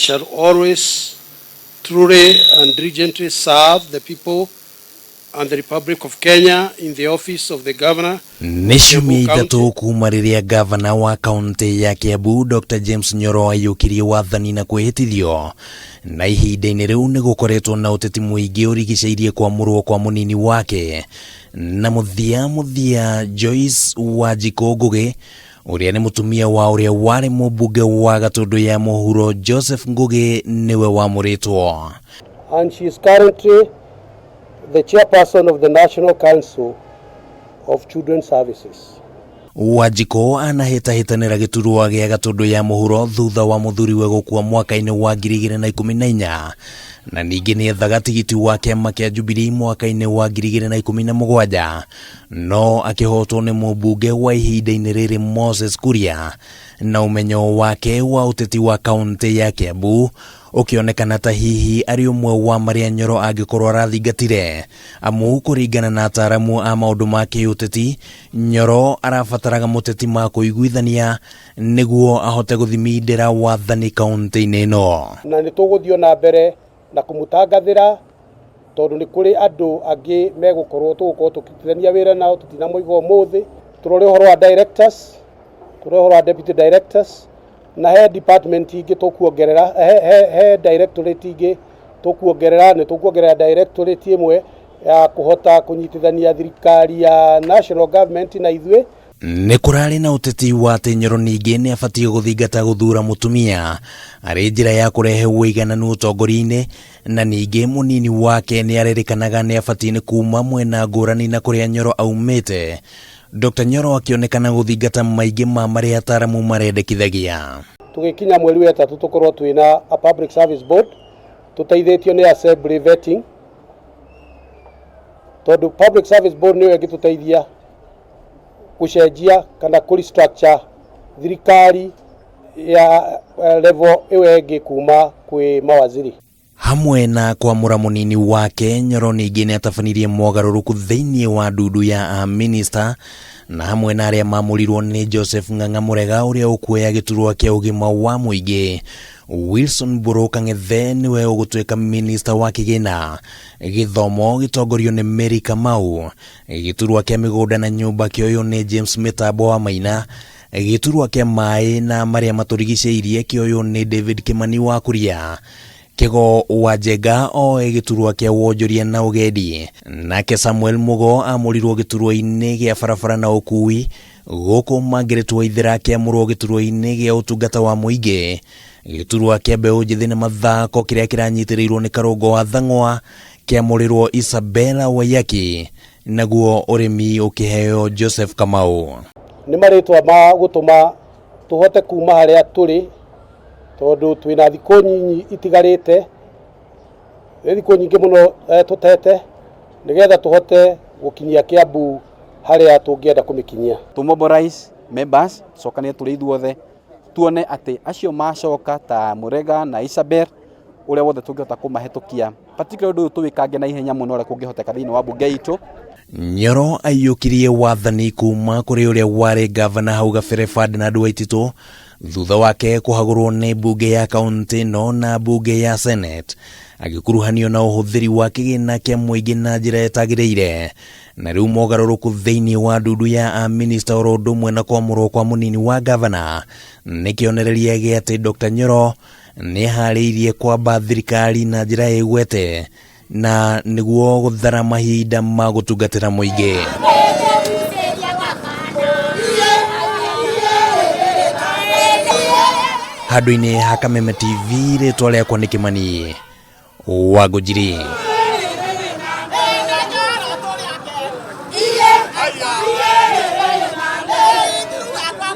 shall always truly and diligently serve the people and the Republic of Kenya in the office of the governor. Nishumi itatu kuma riria governor wa kaunti ya Kiambu Dr. James Nyoro ayukirie wathani na kwihitithio na ihinda-ini riu ni gukoretwo na uteti muingi urigicairie kwamurwo kwa munini wake na muthia Joyce Wanjiku Ngugi uria ni mutumia wa uria wari mubunge wa Gatundu ya Muhuro Joseph Ngugi niwe wamuritwo. And she is currently the chairperson of the National Council of Children's Services. Wanjiku anahitahitanira giturwa gia Gatundu ya Muhuro thutha wa muthuriwe gukua mwaka-ini wa 2014 na ningi ni ethaga tigiti wa kiama kia Jubilee mwaka-ini wa 2017 no akihotwo ni mubunge wa ihinda-ini riri Moses Kuria na umenyo wake wa uteti wa kaunti ya Kiambu ukionekana ta hihi ari umwe wa maria Nyoro angikorwo arathingatire amu kuringana na ataramu a maundu ma kiuteti Nyoro arabataraga muteti ma kuiguithania niguo ahote guthimindira wathani kaunti-ini ino na ni tuguthio na mbere na kumutangathira tondu ni kuri andu angi megukorwo tukitithania wira nao tutinamuiga umuthi turore horo wa directors turore horo wa deputy directors na he department ingi tukuongerera he directorate ingi tukuongerera ni tukuongerera directorate imwe ya kuhota kunyitithania thirikari ya national government na ithwe. Ni kurari na uteti wa Nyoro ningi ni abatie guthingata guthura mutumia ari njira ya kurehe uigananu utongori-ini na ningi munini wake ni aririkanaga ni abatie ni kuma mwena ngurani na kuria Nyoro aumite. Dr. Nyoro akionekana guthingata maingi ma maria ataramu marendekithagia. Tugikinya mweri wa 3 tukorwo twina a public service board tuteithitio ni assembly vetting tondu public service board niyo ingituteithia kucenjia kana restructure thirikari ya level iwe ingi kuma kwi mawaziri. Hamwe na kwamura munini wake Nyoro ningi ni atabanirie mogaruruku thiini wa ndudu ya minister na hamwe na aria mamurirwo ni Joseph Ng'ang'a Murega uria ukuoya giturwa kia ugima wa muingi. Wilson Mburu Kang'ethe niwe ugutwika minister wa kigina githomo gitongorio ni Mary Kamau, giturwa kia migunda na nyumba kioyo ni James Mitambo wa Maina, giturwa kia mai na maria maturigiceirie kioyo ni David Kimani wa Kuria, Kigo wa Jega o giturwa kia wonjoria na ugedi, nake Samuel Mugo amurirwo giturwa-ini gia barabara na ukui guku Margaret Waithera kia murwo giturwa-ini gia utungata wa muingi, giturwa kia mbeu njithi na mathako kiria kiranyitirirwo ni Karungo wa Thang'wa kia murirwo Isabella Wayaki naguo urimi ukiheo Joseph Kamau. Ni maritwa ma gutuma tuhote kuma haria turi tondu twina thiko nyinyi itigarite thiko nyingi muno tutete nigetha tuhote gukinyia Kiambu haria tungienda kumikinyia. To mobilize members sokane turi ithuothe tuone ati acio macoka ta Murega na Isabel uria wothe tungihota kumahitukia particularly tuwikange na ihenya muno ria kungihoteka thiini wa bunge itu. Nyoro ayukirie wathani kuma kuri uria wari governor hau gabere Ferdinand Waititu thutha wake kuhagurwo ni bunge ya kaunti no na bunge ya senate agikuruhanio na uhuthiri wa kigina kia muingi na njira etagiriire na riu mogaruruku thiini wa ndudu ya minister orodo mwena kwamurwo kwa munini wa governor nikionereria gia ati Dr. Nyoro ni hariirie kwamba thirikari na njira igwete na niguo guthara mahinda ma gutungatira muingi. Handu-ini ha Kameme TV ritwa riakwa ni Kimani Wangũnjiri.